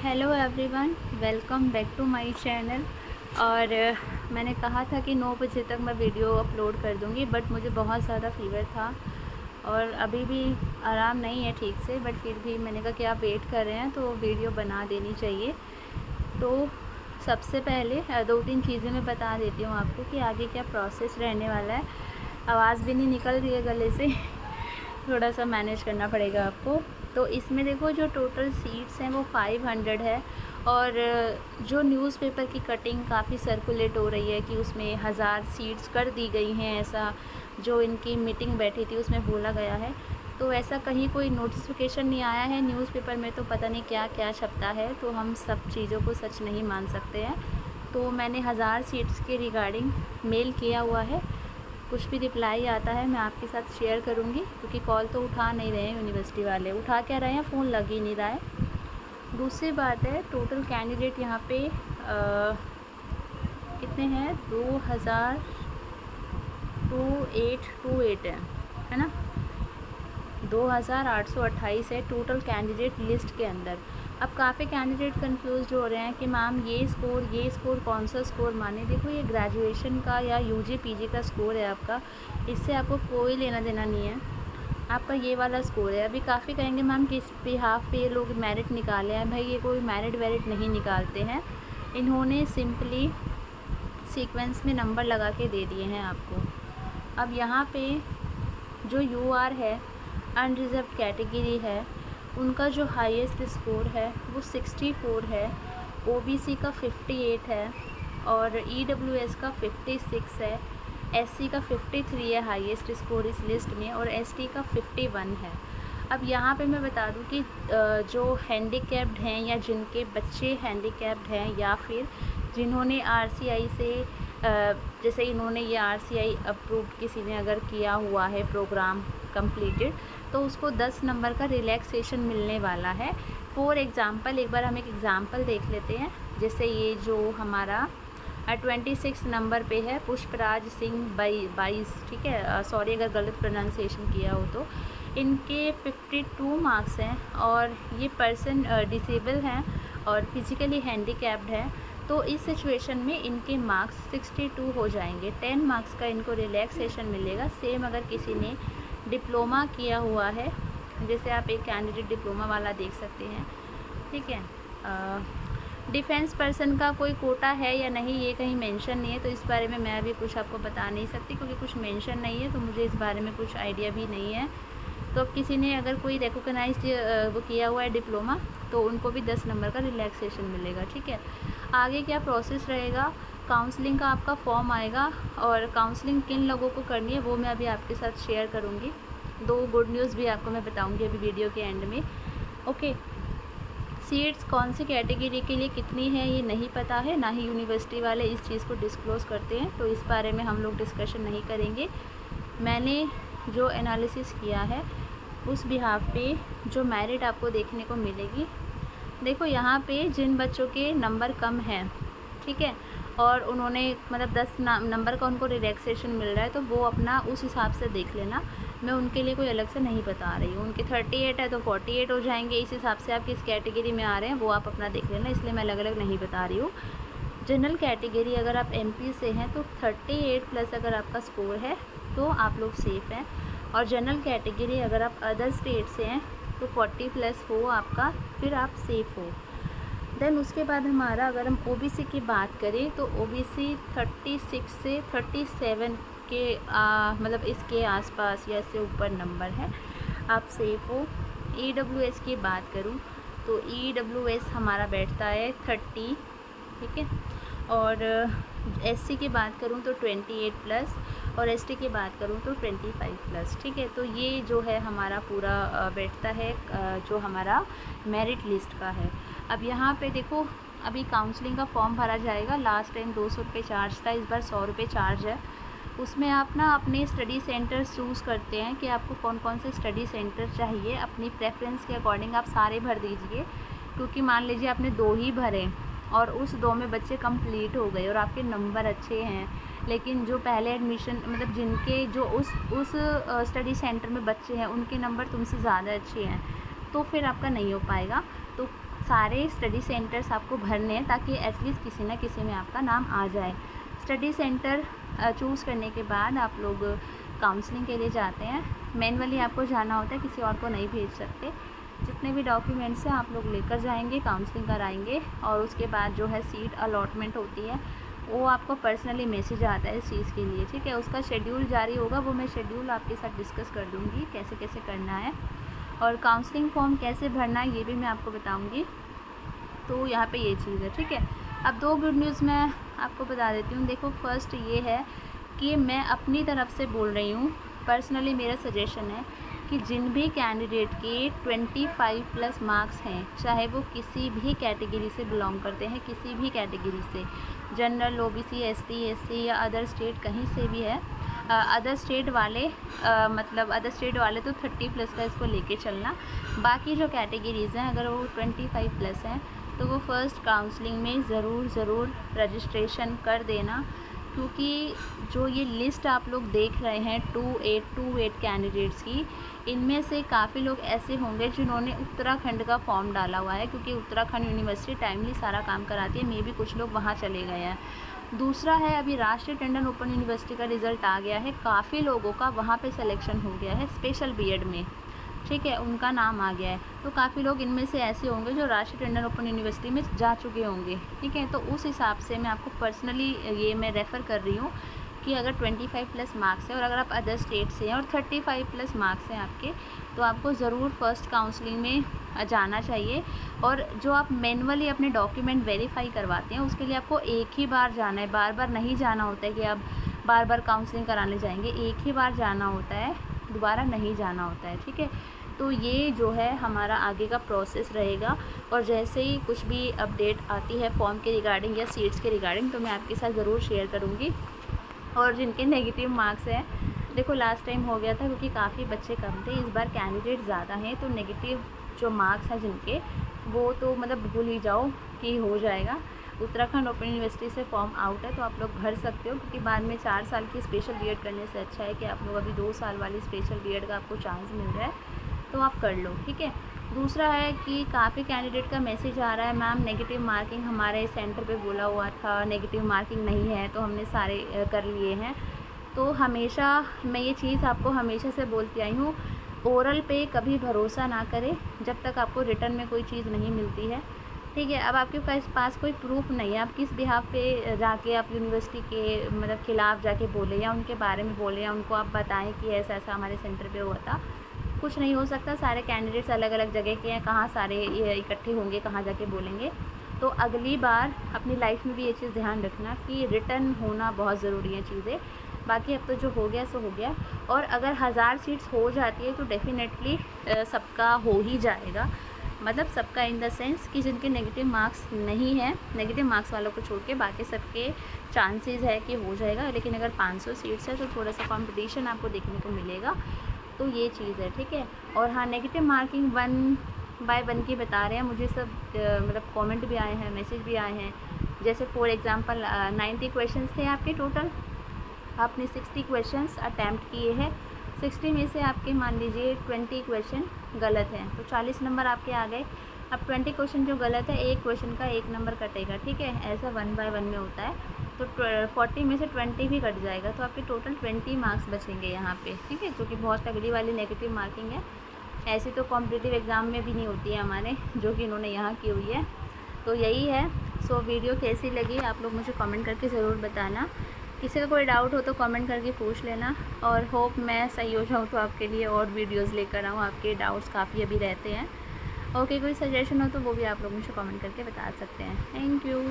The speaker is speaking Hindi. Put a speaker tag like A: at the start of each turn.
A: Hello everyone, welcome back to my channel. और मैंने कहा था कि 9 बजे तक मैं वीडियो अपलोड कर दूंगी, बट मुझे बहुत ज़्यादा फ़ीवर था और अभी भी आराम नहीं है ठीक से। बट फिर भी मैंने कहा कि आप वेट कर रहे हैं तो वीडियो बना देनी चाहिए। तो सबसे पहले 2-3 चीज़ें मैं बता देती हूँ आपको कि आगे क्या प्रोसेस रहने वाला है। आवाज़ भी नहीं निकल रही है गले से थोड़ा सा मैनेज करना पड़ेगा आपको। तो इसमें देखो, जो टोटल सीट्स हैं वो 500 है। और जो न्यूज़पेपर की कटिंग काफ़ी सर्कुलेट हो रही है कि उसमें 1000 सीट्स कर दी गई हैं, ऐसा जो इनकी मीटिंग बैठी थी उसमें बोला गया है। तो ऐसा कहीं कोई नोटिफिकेशन नहीं आया है न्यूज़पेपर में, तो पता नहीं क्या क्या छपता है, तो हम सब चीज़ों को सच नहीं मान सकते हैं। तो मैंने 1000 सीट्स के रिगार्डिंग मेल किया हुआ है। कुछ भी रिप्लाई आता है मैं आपके साथ शेयर करूंगी, क्योंकि कॉल तो उठा नहीं रहे हैं यूनिवर्सिटी वाले। उठा क्या रहे हैं, फ़ोन लग ही नहीं रहा है। दूसरी बात है, टोटल कैंडिडेट यहाँ पे कितने हैं, 2828 है ना, 2828 है टोटल कैंडिडेट लिस्ट के अंदर। अब काफ़ी कैंडिडेट कंफ्यूज हो रहे हैं कि मैम ये स्कोर कौन सा स्कोर माने। देखो, ये ग्रेजुएशन का या यूजी पीजी का स्कोर है आपका, इससे आपको कोई लेना देना नहीं है। आपका ये वाला स्कोर है। अभी काफ़ी कहेंगे मैम किस बिहाफ पे ये लोग मेरिट निकाले हैं। भाई, ये कोई मेरिट वेरिट नहीं निकालते हैं, इन्होंने सिंपली सीक्वेंस में नंबर लगा के दे दिए हैं आपको। अब यहाँ पे जो यूआर है, अनरिजर्व कैटेगरी है, उनका जो हाईएस्ट स्कोर है वो 64 है, ओबीसी का 58 है और ईडब्ल्यूएस का 56 है, एससी का 53 है हाईएस्ट स्कोर इस लिस्ट में, और एसटी का 51 है। अब यहाँ पे मैं बता दूँ कि जो हैंडीकैप्ड हैं या जिनके बच्चे हैंडीकैप्ड हैं या फिर जिन्होंने आरसीआई से जैसे इन्होंने ये आरसीआई अप्रूव्ड किसी ने अगर किया हुआ है प्रोग्राम कंप्लीटेड, तो उसको 10 नंबर का रिलैक्सेशन मिलने वाला है। फॉर एग्ज़ाम्पल, एक बार हम एक एग्ज़ाम्पल देख लेते हैं। जैसे ये जो हमारा 26 नंबर पे है पुष्पराज सिंह 22, ठीक है, सॉरी अगर गलत प्रोनाउंसिएशन किया हो तो। इनके 52 मार्क्स हैं और ये पर्सन डिसेबल हैं और फिज़िकली हैंडीकैप्ड हैं। तो इस सिचुएशन में इनके मार्क्स 62 हो जाएंगे। 10 मार्क्स का इनको रिलैक्सेशन मिलेगा। सेम अगर किसी ने डिप्लोमा किया हुआ है, जैसे आप एक कैंडिडेट डिप्लोमा वाला देख सकते हैं, ठीक है। डिफेंस पर्सन का कोई कोटा है या नहीं ये कहीं मेंशन नहीं है, तो इस बारे में मैं अभी कुछ आपको बता नहीं सकती, क्योंकि कुछ मेंशन नहीं है, तो मुझे इस बारे में कुछ आइडिया भी नहीं है। तो अब किसी ने अगर कोई रिकॉग्नाइज्ड वो किया हुआ है डिप्लोमा, तो उनको भी 10 नंबर का रिलैक्सेशन मिलेगा, ठीक है। आगे क्या प्रोसेस रहेगा, काउंसलिंग का आपका फॉर्म आएगा और काउंसलिंग किन लोगों को करनी है वो मैं अभी आपके साथ शेयर करूँगी। 2 गुड न्यूज़ भी आपको मैं बताऊँगी अभी वीडियो के एंड में। ओके, सीट्स कौन सी कैटेगरी के लिए कितनी है ये नहीं पता है, ना ही यूनिवर्सिटी वाले इस चीज़ को डिस्क्लोज़ करते हैं, तो इस बारे में हम लोग डिस्कशन नहीं करेंगे। मैंने जो एनालिसिस किया है उस बिहाफ पे जो मेरिट आपको देखने को मिलेगी, देखो यहाँ पे जिन बच्चों के नंबर कम हैं, ठीक है, और उन्होंने मतलब 10 नंबर का उनको रिलैक्सेशन मिल रहा है, तो वो अपना उस हिसाब से देख लेना। मैं उनके लिए कोई अलग से नहीं बता रही हूँ। उनके 38 है तो 48 हो जाएंगे, इस हिसाब से आप किस कैटेगरी में आ रहे हैं वो आप अपना देख लेना, इसलिए मैं अलग अलग नहीं बता रही हूँ। जनरल कैटेगरी अगर आप एमपी से हैं तो 38 प्लस अगर आपका स्कोर है तो आप लोग सेफ़ हैं, और जनरल कैटेगरी अगर आप अदर स्टेट से हैं तो 40 प्लस हो आपका, फिर आप सेफ़ हो। देन उसके बाद हमारा अगर हम ओबीसी की बात करें तो ओबीसी 36 से 37 के मतलब इसके आसपास या इससे ऊपर नंबर है, आप सेफ़ हो। ईडब्ल्यूएस की बात करूं तो ईडब्ल्यूएस हमारा बैठता है 30, ठीक है, और एससी की बात करूं तो 28 प्लस, और एसटी की बात करूं तो 25 प्लस, ठीक है। तो ये जो है हमारा पूरा बैठता है जो हमारा मेरिट लिस्ट का है। अब यहाँ पे देखो, अभी काउंसलिंग का फॉर्म भरा जाएगा। लास्ट टाइम 200 रुपये चार्ज था, इस बार 100 रुपये चार्ज है। उसमें आप ना अपने स्टडी सेंटर चूज़ करते हैं कि आपको कौन कौन से स्टडी सेंटर चाहिए। अपनी प्रेफरेंस के अकॉर्डिंग आप सारे भर दीजिए, क्योंकि मान लीजिए आपने 2 ही भरे और उस 2 में बच्चे कंप्लीट हो गए और आपके नंबर अच्छे हैं, लेकिन जो पहले एडमिशन मतलब जिनके जो उस स्टडी सेंटर में बच्चे हैं उनके नंबर तुमसे ज़्यादा अच्छे हैं, तो फिर आपका नहीं हो पाएगा। तो सारे स्टडी सेंटर्स आपको भरने हैं ताकि एटलीस्ट किसी न किसी में आपका नाम आ जाए। स्टडी सेंटर चूज़ करने के बाद आप लोग काउंसलिंग के लिए जाते हैं। मैनुअली आपको जाना होता है, किसी और को नहीं भेज सकते। जितने भी डॉक्यूमेंट्स हैं आप लोग लेकर जाएंगे, काउंसलिंग कराएंगे और उसके बाद जो है सीट अलॉटमेंट होती है वो आपको पर्सनली मैसेज आता है इस चीज़ के लिए, ठीक है। उसका शेड्यूल जारी होगा, वो मैं शेड्यूल आपके साथ डिस्कस कर दूँगी कैसे कैसे करना है, और काउंसलिंग फॉर्म कैसे भरना है ये भी मैं आपको बताऊँगी। तो यहाँ पे ये चीज़ है, ठीक है। अब 2 गुड न्यूज़ मैं आपको बता देती हूँ। देखो, फर्स्ट ये है कि मैं अपनी तरफ से बोल रही हूँ, पर्सनली मेरा सजेशन है कि जिन भी कैंडिडेट के 25+ मार्क्स हैं, चाहे वो किसी भी कैटेगरी से बिलोंग करते हैं, किसी भी कैटेगरी से, जनरल, ओबीसी, एसटी, एससी या अदर स्टेट कहीं से भी है, अदर स्टेट वाले मतलब अदर स्टेट वाले तो 30+ का इसको लेके चलना। बाकी जो कैटेगरीज़ हैं अगर वो 25+ हैं तो वो फ़र्स्ट काउंसलिंग में ज़रूर रजिस्ट्रेशन कर देना, क्योंकि जो ये लिस्ट आप लोग देख रहे हैं 28 कैंडिडेट्स की, इनमें से काफ़ी लोग ऐसे होंगे जिन्होंने उत्तराखंड का फॉर्म डाला हुआ है, क्योंकि उत्तराखंड यूनिवर्सिटी टाइमली सारा काम कराती है। मे भी कुछ लोग वहाँ चले गए हैं। दूसरा है, अभी राष्ट्रीय टंडन ओपन यूनिवर्सिटी का रिज़ल्ट आ गया है, काफ़ी लोगों का वहाँ पे सिलेक्शन हो गया है स्पेशल बीएड में, ठीक है, उनका नाम आ गया है। तो काफ़ी लोग इनमें से ऐसे होंगे जो राष्ट्रीय टंडन ओपन यूनिवर्सिटी में जा चुके होंगे, ठीक है। तो उस हिसाब से मैं आपको पर्सनली ये मैं रेफ़र कर रही हूँ कि अगर 25+ मार्क्स है और अगर आप अदर स्टेट से हैं और 35+ मार्क्स हैं आपके, तो आपको ज़रूर फ़र्स्ट काउंसलिंग में जाना चाहिए। और जो आप मैनुअली अपने डॉक्यूमेंट वेरीफाई करवाते हैं उसके लिए आपको एक ही बार जाना है, बार बार नहीं जाना होता है कि आप बार बार काउंसलिंग कराने जाएंगे। एक ही बार जाना होता है, दोबारा नहीं जाना होता है, ठीक है। तो ये जो है हमारा आगे का प्रोसेस रहेगा, और जैसे ही कुछ भी अपडेट आती है फॉर्म के रिगार्डिंग या सीट्स के रिगार्डिंग तो मैं आपके साथ ज़रूर शेयर करूँगी। और जिनके नेगेटिव मार्क्स हैं, देखो लास्ट टाइम हो गया था क्योंकि काफ़ी बच्चे कम थे, इस बार कैंडिडेट ज़्यादा हैं, तो नेगेटिव जो मार्क्स हैं जिनके, वो तो मतलब भूल ही जाओ कि हो जाएगा। उत्तराखंड ओपन यूनिवर्सिटी से फॉर्म आउट है तो आप लोग भर सकते हो, क्योंकि बाद में 4 साल की स्पेशल बीएड करने से अच्छा है कि आप लोग अभी 2 साल वाली स्पेशल बीएड का आपको चांस मिल रहा है, तो आप कर लो, ठीक है। दूसरा है कि काफ़ी कैंडिडेट का मैसेज आ रहा है, मैम नेगेटिव मार्किंग हमारे सेंटर पे बोला हुआ था, नेगेटिव मार्किंग नहीं है, तो हमने सारे कर लिए हैं। तो हमेशा मैं ये चीज़ आपको हमेशा से बोलती आई हूँ, ओरल पे कभी भरोसा ना करें जब तक आपको रिटर्न में कोई चीज़ नहीं मिलती है, ठीक है। अब आपके पास कोई प्रूफ नहीं है, आप किस बिहाफ पे जाके आप यूनिवर्सिटी के मतलब ख़िलाफ़ जाके बोले या उनके बारे में बोले या उनको आप बताएं कि ऐसा ऐसा हमारे सेंटर पे हुआ था। कुछ नहीं हो सकता, सारे कैंडिडेट्स अलग अलग जगह के हैं, कहाँ सारे ये इकट्ठे होंगे, कहाँ जाके बोलेंगे। तो अगली बार अपनी लाइफ में भी ये चीज़ ध्यान रखना कि रिटर्न होना बहुत ज़रूरी है चीज़ें। बाकी अब तो जो हो गया सो हो गया, और अगर 1000 सीट्स हो जाती है तो डेफ़िनेटली सबका हो ही जाएगा, मतलब सबका इन द सेंस कि जिनके नेगेटिव मार्क्स नहीं हैं, नेगेटिव मार्क्स वालों को छोड़ के बाकी सबके चांसेस है कि हो जाएगा। लेकिन अगर 500 सीट्स है तो थोड़ा सा कंपटीशन आपको देखने को मिलेगा, तो ये चीज़ है, ठीक है। और हाँ, नेगेटिव मार्किंग 1 बाय 1 की बता रहे हैं मुझे सब, मतलब कमेंट भी आए हैं, मैसेज भी आए हैं। जैसे फॉर एग्जांपल 90 क्वेश्चंस थे आपके टोटल, आपने 60 क्वेश्चंस अटैम्प्ट किए हैं, 60 में से आपके मान लीजिए 20 क्वेश्चन गलत हैं, तो 40 नंबर आपके आ गए। अब 20 क्वेश्चन जो गलत है, एक क्वेश्चन का 1 नंबर कटेगा, ठीक है, ऐसा 1 बाय 1 में होता है। तो 40 में से 20 भी कट जाएगा, तो आपके टोटल 20 मार्क्स बचेंगे यहाँ पे, ठीक है, जो कि बहुत तगड़ी वाली नेगेटिव मार्किंग है। ऐसी तो कॉम्पिटिटिव एग्ज़ाम में भी नहीं होती है हमारे, जो कि इन्होंने यहाँ की हुई है। तो यही है। सो वीडियो कैसी लगी आप लोग मुझे कमेंट करके ज़रूर बताना। किसी का कोई डाउट हो तो कमेंट करके पूछ लेना, और होप मैं सही हो जाऊँ तो आपके लिए और वीडियोज़ लेकर आऊँ, आपके डाउट्स काफ़ी अभी रहते हैं। ओके, कोई सजेशन हो तो वो भी आप लोग मुझे कमेंट करके बता सकते हैं। Thank you.